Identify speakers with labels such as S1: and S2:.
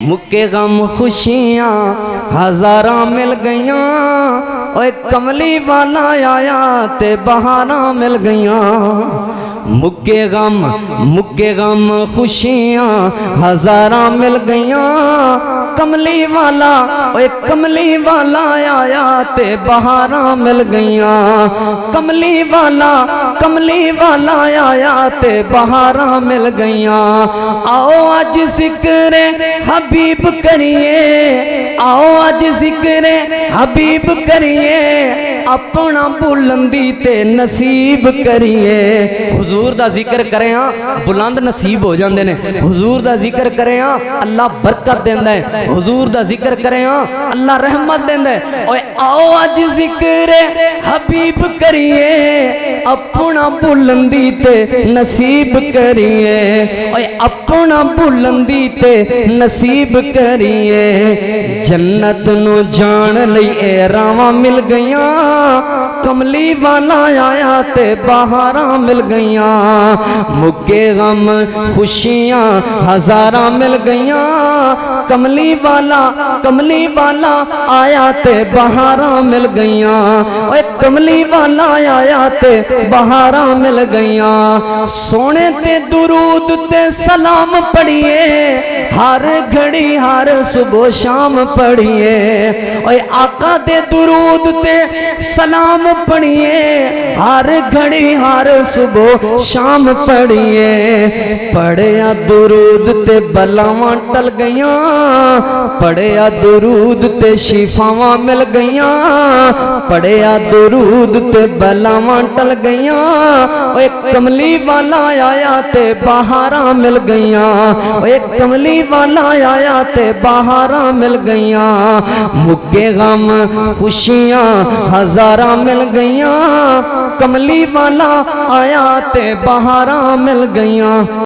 S1: मुक्के गम खुशियाँ हजारा मिल गईयां, ओए कमली वाला आया ते बहारा मिल गईयां। मुक्के गम खुशियाँ हजारा मिल गईयां, कमली वाला ओए कमली वाला आया ते बहारा मिल गईयां। कमली वाला आया ते बहारा मिल गईयां। आओ आज जिक्र हबीब करिए, आओ आज जिक्र हबीब करिए, अपना बुलंदी ते नसीब करिए। हुजूर दा जिक्र करें बुलंद नसीब हो जाते हैं। हुजूर दा जिक्र करें अल्लाह बरकत देंदा है। हुजूर दा जिक्र करें अल्लाह रहमत देंदा है। ओए आओ आज जिक्र हबीब करिए, अपना बुलंदी ते नसीब करिए। ओए अपना बुलंदी ते नसीब करिए। जन्नत नू जान लई ए रावां मिल गईयां, कमली वाला आया ते बहारा मिल गईयां। मुक्के गम खुशियाँ हजारा मिल गईयां, कमली वाला आया ते बहारा मिल गईयां। ओए कमली वाला आया ते बहारा मिल गईयां। सोने ते दुरूद ते सलाम पढ़िए, हर घड़ी हर सुबह शाम पढ़िए। ओए आका दे दुरूद ते सलाम पढ़िए, हर घड़ी हर सुबह शाम पढ़िए। पढ़िया दुरूद ते बलावां टल गईयां, पढ़िया दुरूद ते शिफावां मिल गईयां। पढ़िया दुरूद ते बलावां टल गईयां। ओए कमली वाला आया ते बहारा मिल गईयां। ओए कमली वाला आया ते बहारा मिल गईयां। मुक्के गम खुशियाँ हजारा मिल गईयां, कमली वाला आया ते बहारा मिल गईयां।